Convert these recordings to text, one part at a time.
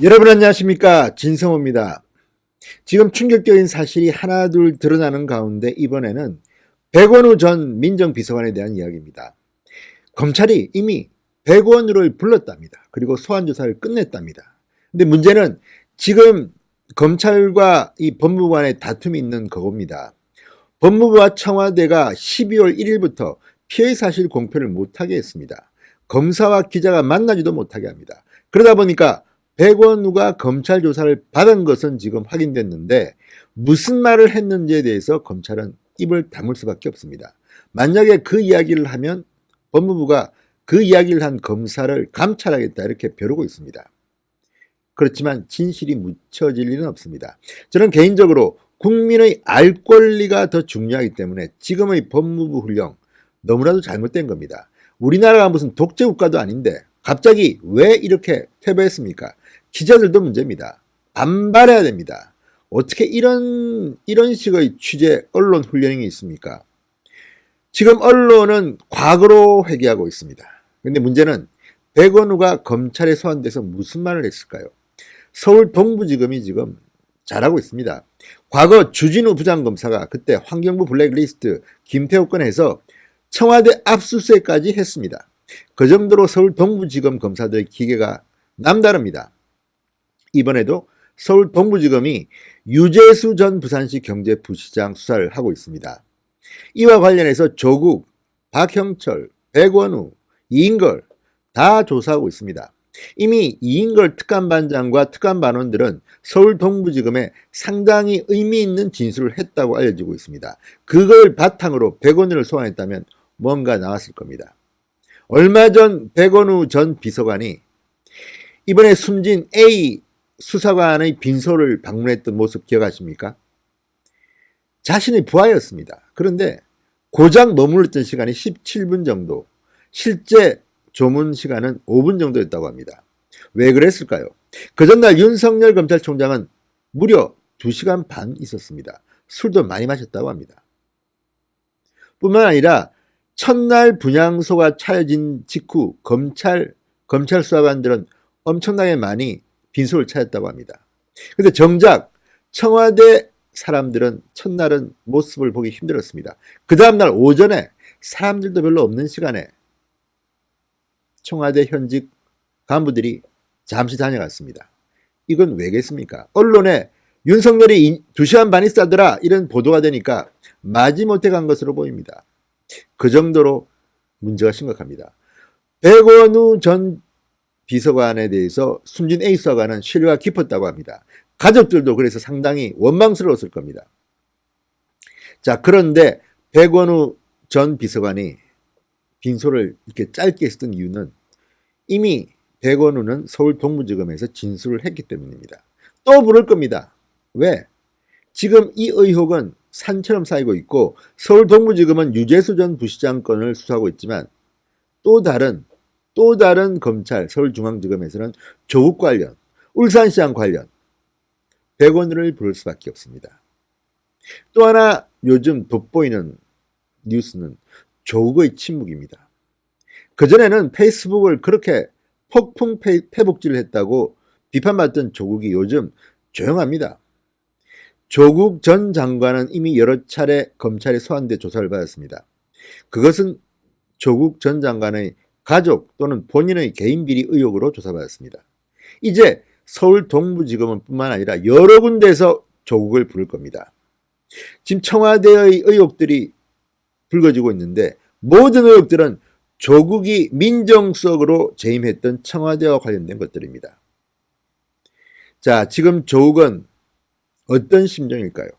여러분 안녕하십니까, 진성호입니다. 지금 충격적인 사실이 하나둘 드러나는 가운데 이번에는 백원우 전 민정비서관에 대한 이야기입니다. 검찰이 이미 백원우를 불렀답니다. 그리고 소환조사를 끝냈답니다. 근데 문제는 지금 검찰과 이 법무부 간의 다툼이 있는 그겁니다. 법무부와 청와대가 12월 1일부터 피해 사실 공표를 못하게 했습니다. 검사와 기자가 만나지도 못하게 합니다. 그러다 보니까 백원우가 검찰 조사를 받은 것은 지금 확인됐는데 무슨 말을 했는지에 대해서 검찰은 입을 다물 수밖에 없습니다. 만약에 그 이야기를 하면 법무부가 그 이야기를 한 검사를 감찰하겠다 이렇게 벼르고 있습니다. 그렇지만 진실이 묻혀질 일은 없습니다. 저는 개인적으로 국민의 알 권리가 더 중요하기 때문에 지금의 법무부 훈령 너무나도 잘못된 겁니다. 우리나라가 무슨 독재 국가도 아닌데 갑자기 왜 이렇게 퇴보했습니까? 기자들도 문제입니다. 반발해야 됩니다. 어떻게 이런 식의 취재 언론 훈련이 있습니까? 지금 언론은 과거로 회귀하고 있습니다. 근데 문제는 백원우가 검찰에 소환돼서 무슨 말을 했을까요? 서울 동부지검이 지금 잘하고 있습니다. 과거 주진우 부장검사가 그때 환경부 블랙리스트 김태호 건에서 청와대 압수수색까지 했습니다. 그 정도로 서울 동부지검 검사들의 기계가 남다릅니다. 이번에도 서울 동부지검이 유재수 전 부산시 경제부시장 수사를 하고 있습니다. 이와 관련해서 조국, 박형철, 백원우, 이인걸 다 조사하고 있습니다. 이미 이인걸 특감반장과 특감반원들은 서울 동부지검에 상당히 의미 있는 진술을 했다고 알려지고 있습니다. 그걸 바탕으로 백원우를 소환했다면 뭔가 나왔을 겁니다. 얼마 전 백원우 전 비서관이 이번에 숨진 A 수사관의 빈소를 방문했던 모습 기억하십니까? 자신의 부하였습니다. 그런데 고작 머물렀던 시간이 17분 정도, 실제 조문 시간은 5분 정도였다고 합니다. 왜 그랬을까요? 그 전날 윤석열 검찰총장은 무려 2시간 반 있었습니다. 술도 많이 마셨다고 합니다. 뿐만 아니라 첫날 분향소가 차려진 직후 검찰 수사관들은 엄청나게 많이 빈소를 찾았다고 합니다. 그런데 정작 청와대 사람들은 첫날은 모습을 보기 힘들었습니다. 그 다음날 오전에 사람들도 별로 없는 시간에 청와대 현직 간부들이 잠시 다녀갔습니다. 이건 왜겠습니까? 언론에 윤석열이 2시간 반 있었더라 이런 보도가 되니까 마지못해 간 것으로 보입니다. 그 정도로 문제가 심각합니다. 백원우 전 비서관에 대해서 숨진 A 수사관은 신뢰가 깊었다고 합니다. 가족들도 그래서 상당히 원망스러웠을 겁니다. 자, 그런데 백원우 전 비서관이 빈소를 이렇게 짧게 쓰던 이유는 이미 백원우는 서울 동부지검에서 진술을 했기 때문입니다. 또 부를 겁니다. 왜? 지금 이 의혹은 산처럼 쌓이고 있고 서울 동부지검은 유재수 전 부시장 건을 수사하고 있지만 또 다른 검찰 서울중앙지검에서는 조국 관련, 울산시장 관련 백원우를 부를 수밖에 없습니다. 또 하나 요즘 돋보이는 뉴스는 조국의 침묵입니다. 그전에는 페이스북을 그렇게 폭풍 페북질을 했다고 비판받던 조국이 요즘 조용합니다. 조국 전 장관은 이미 여러 차례 검찰에 소환돼 조사를 받았습니다. 그것은 조국 전 장관의 가족 또는 본인의 개인 비리 의혹으로 조사받았습니다. 이제 서울 동부지검은 뿐만 아니라 여러 군데에서 조국을 부를 겁니다. 지금 청와대의 의혹들이 불거지고 있는데 모든 의혹들은 조국이 민정수석으로 재임했던 청와대와 관련된 것들입니다. 자, 지금 조국은 어떤 심정일까요?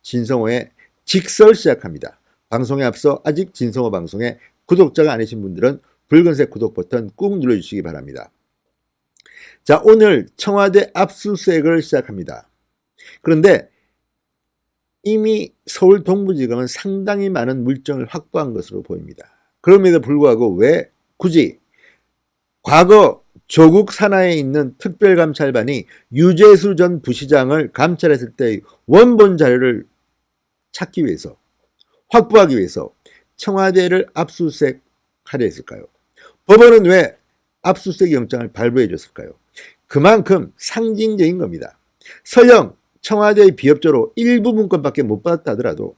진성호의 직설 시작합니다. 방송에 앞서 아직 진성호 방송에 구독자가 아니신 분들은 붉은색 구독 버튼 꾹 눌러주시기 바랍니다. 자, 오늘 청와대 압수수색을 시작합니다. 그런데 이미 서울 동부지검은 상당히 많은 물증을 확보한 것으로 보입니다. 그럼에도 불구하고 왜 굳이 과거 조국 산하에 있는 특별감찰반이 유재수 전 부시장을 감찰했을 때의 원본 자료를 찾기 위해서, 확보하기 위해서 청와대를 압수수색하려 했을까요? 법원은 왜 압수수색 영장을 발부해 줬을까요? 그만큼 상징적인 겁니다. 설령 청와대의 비협조로 일부 문건밖에 못 받았다 하더라도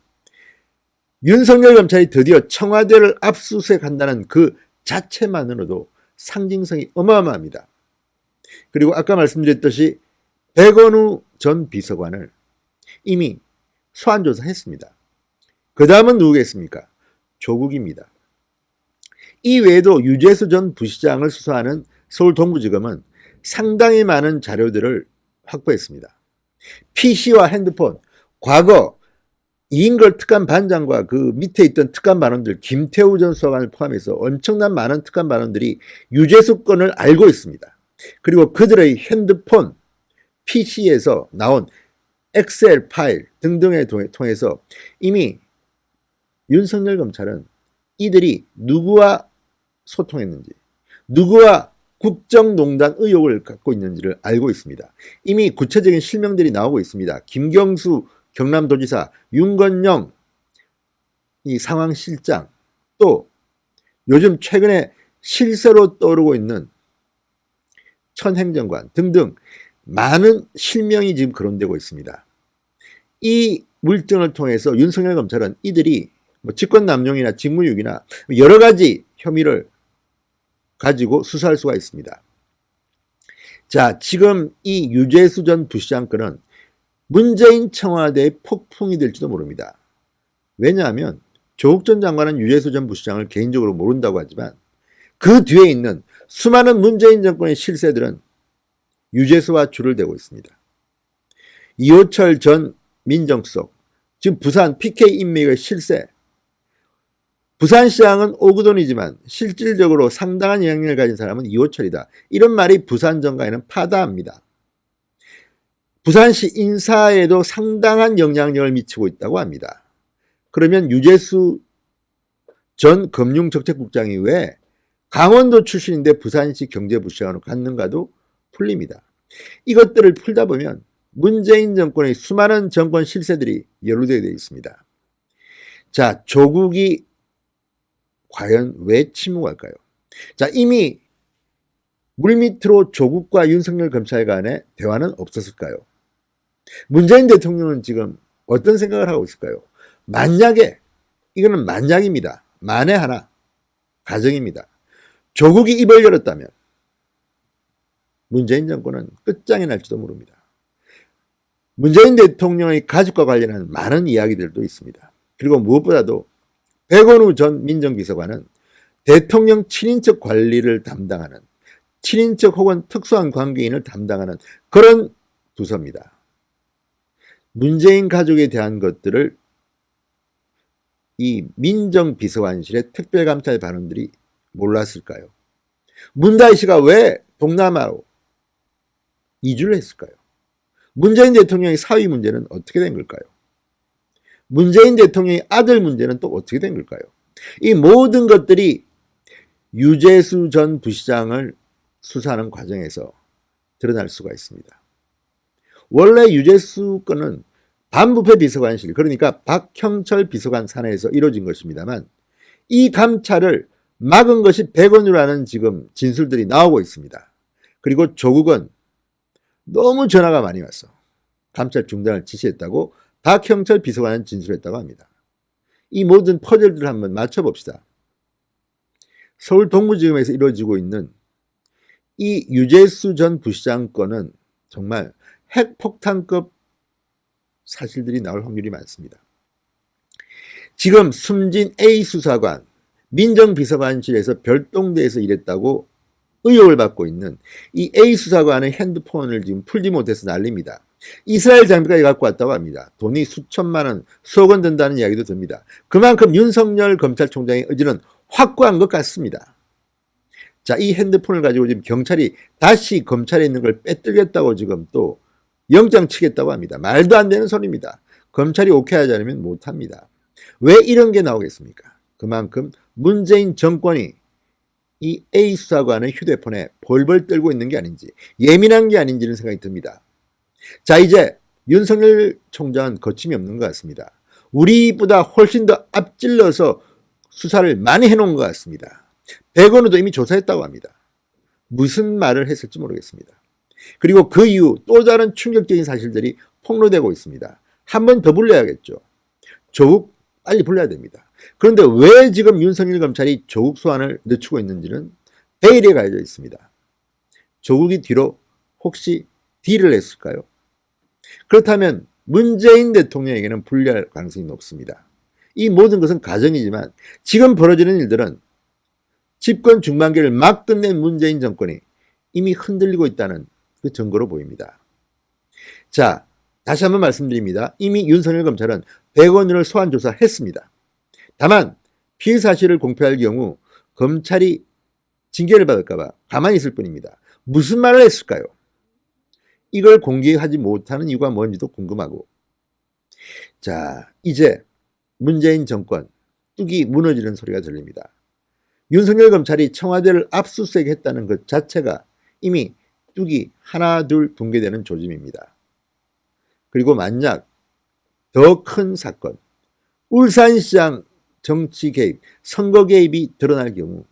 윤석열 검찰이 드디어 청와대를 압수수색한다는 그 자체만으로도 상징성이 어마어마합니다. 그리고 아까 말씀드렸듯이 백원우 전 비서관을 이미 소환조사했습니다. 그 다음은 누구겠습니까? 조국입니다. 이 외에도 유재수 전 부시장을 수사하는 서울 동부지검은 상당히 많은 자료들을 확보했습니다. PC와 핸드폰, 과거 이인걸 특감반장과 그 밑에 있던 특감반원들 김태우 전 수사관을 포함해서 엄청난 많은 특감반원들이 유재수 건을 알고 있습니다. 그리고 그들의 핸드폰, PC에서 나온 엑셀 파일 등등을 통해서 이미 윤석열 검찰은 이들이 누구와 소통했는지, 누구와 국정농단 의혹을 갖고 있는지를 알고 있습니다. 이미 구체적인 실명들이 나오고 있습니다. 김경수 경남도지사, 윤건영 이 상황실장, 또 요즘 최근에 실세로 떠오르고 있는 천 행정관 등등 많은 실명이 지금 거론되고 있습니다. 이 물증을 통해서 윤석열 검찰은 이들이 직권남용이나 직무유기나 여러 가지 혐의를 가지고 수사할 수가 있습니다. 자, 지금 이 유재수 전 부시장 건은 문재인 청와대의 폭풍이 될지도 모릅니다. 왜냐하면 조국 전 장관은 유재수 전 부시장을 개인적으로 모른다고 하지만 그 뒤에 있는 수많은 문재인 정권의 실세들은 유재수와 줄을 대고 있습니다. 이호철 전 민정수석, 지금 부산 PK 인맥의 실세, 부산시장은 오구돈이지만 실질적으로 상당한 영향력을 가진 사람은 이호철이다. 이런 말이 부산 정가에는 파다합니다. 부산시 인사에도 상당한 영향력을 미치고 있다고 합니다. 그러면 유재수 전 금융정책국장이 왜 강원도 출신인데 부산시 경제부시장으로 갔는가도 풀립니다. 이것들을 풀다 보면 문재인 정권의 수많은 정권 실세들이 연루되어 있습니다. 자, 조국이 과연 왜 침묵할까요? 자, 이미 물밑으로 조국과 윤석열 검찰 간의 대화는 없었을까요? 문재인 대통령은 지금 어떤 생각을 하고 있을까요? 만약에, 이거는 만약입니다. 만에 하나, 가정입니다. 조국이 입을 열었다면 문재인 정권은 끝장이 날지도 모릅니다. 문재인 대통령의 가족과 관련한 많은 이야기들도 있습니다. 그리고 무엇보다도 백원우 전 민정비서관은 대통령 친인척 관리를 담당하는, 친인척 혹은 특수한 관계인을 담당하는 그런 부서입니다. 문재인 가족에 대한 것들을 이 민정비서관실의 특별감찰 반원들이 몰랐을까요? 문다희 씨가 왜 동남아로 이주를 했을까요? 문재인 대통령의 사위 문제는 어떻게 된 걸까요? 문재인 대통령의 아들 문제는 또 어떻게 된 걸까요? 이 모든 것들이 유재수 전 부시장을 수사하는 과정에서 드러날 수가 있습니다. 원래 유재수 건은 반부패 비서관실, 그러니까 박형철 비서관 산하에서 이루어진 것입니다만 이 감찰을 막은 것이 백원우라는 지금 진술들이 나오고 있습니다. 그리고 조국은 너무 전화가 많이 왔어. 감찰 중단을 지시했다고 박형철 비서관은 진술했다고 합니다. 이 모든 퍼즐들을 한번 맞춰봅시다. 서울 동부지검에서 이루어지고 있는 이 유재수 전 부시장 건은 정말 핵폭탄급 사실들이 나올 확률이 많습니다. 지금 숨진 A 수사관, 민정비서관실에서 별동대에서 일했다고 의혹을 받고 있는 이 A 수사관의 핸드폰을 지금 풀지 못해서 난립니다. 이스라엘 장비까지 갖고 왔다고 합니다. 돈이 수천만 원, 수억 원 든다는 이야기도 듭니다. 그만큼 윤석열 검찰총장의 의지는 확고한 것 같습니다. 자, 이 핸드폰을 가지고 지금 경찰이 다시 검찰에 있는 걸 빼뜨겠다고 지금 또 영장 치겠다고 합니다. 말도 안 되는 소리입니다. 검찰이 오케이 하지 않으면 못합니다. 왜 이런 게 나오겠습니까? 그만큼 문재인 정권이 이 A 수사관의 휴대폰에 벌벌 떨고 있는 게 아닌지, 예민한 게 아닌지는 생각이 듭니다. 자, 이제 윤석열 총장은 거침이 없는 것 같습니다. 우리보다 훨씬 더 앞질러서 수사를 많이 해놓은 것 같습니다. 백원우도 이미 조사했다고 합니다. 무슨 말을 했을지 모르겠습니다. 그리고 그 이후 또 다른 충격적인 사실들이 폭로되고 있습니다. 한 번 더 불러야겠죠. 조국 빨리 불러야 됩니다. 그런데 왜 지금 윤석열 검찰이 조국 소환을 늦추고 있는지는 베일에 가려져 있습니다. 조국이 뒤로 혹시 딜을 했을까요? 그렇다면 문재인 대통령에게는 불리할 가능성이 높습니다. 이 모든 것은 가정이지만 지금 벌어지는 일들은 집권 중반기를 막 끝낸 문재인 정권이 이미 흔들리고 있다는 그 증거로 보입니다. 자, 다시 한번 말씀드립니다. 이미 윤석열 검찰은 백원을 소환 조사했습니다. 다만 피의 사실을 공표할 경우 검찰이 징계를 받을까 봐 가만히 있을 뿐입니다. 무슨 말을 했을까요? 이걸 공개하지 못하는 이유가 뭔지도 궁금하고. 자, 이제 문재인 정권 뚝이 무너지는 소리가 들립니다. 윤석열 검찰이 청와대를 압수수색했다는 것 자체가 이미 뚝이 하나 둘 붕괴되는 조짐입니다. 그리고 만약 더 큰 사건, 울산시장 정치 개입, 선거 개입이 드러날 경우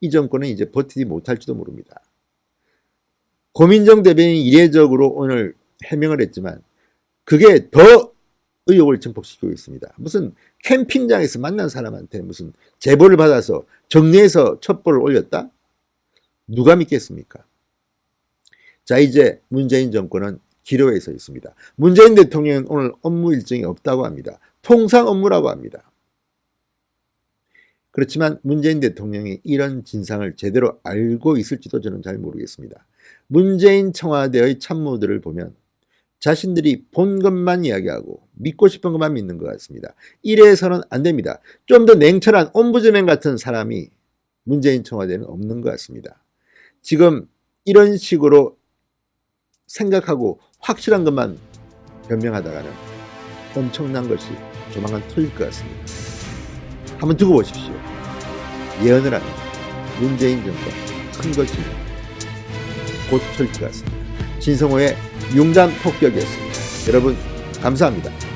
이 정권은 이제 버티지 못할지도 모릅니다. 고민정 대변인이 이례적으로 오늘 해명을 했지만 그게 더 의혹을 증폭시키고 있습니다. 무슨 캠핑장에서 만난 사람한테 무슨 제보를 받아서 정리해서 첩보를 올렸다? 누가 믿겠습니까? 자, 이제 문재인 정권은 기로에 서 있습니다. 문재인 대통령은 오늘 업무 일정이 없다고 합니다. 통상 업무라고 합니다. 그렇지만 문재인 대통령이 이런 진상을 제대로 알고 있을지도 저는 잘 모르겠습니다. 문재인 청와대의 참모들을 보면 자신들이 본 것만 이야기하고 믿고 싶은 것만 믿는 것 같습니다. 이래서는 안 됩니다. 좀 더 냉철한 옴부즈맨 같은 사람이 문재인 청와대는 없는 것 같습니다. 지금 이런 식으로 생각하고 확실한 것만 변명하다가는 엄청난 것이 조만간 터질 것 같습니다. 한번 두고 보십시오. 예언을 합니다. 문재인 정권 큰 것이 곧 터질 것 같습니다. 진성호의 융단 폭격이었습니다. 여러분 감사합니다.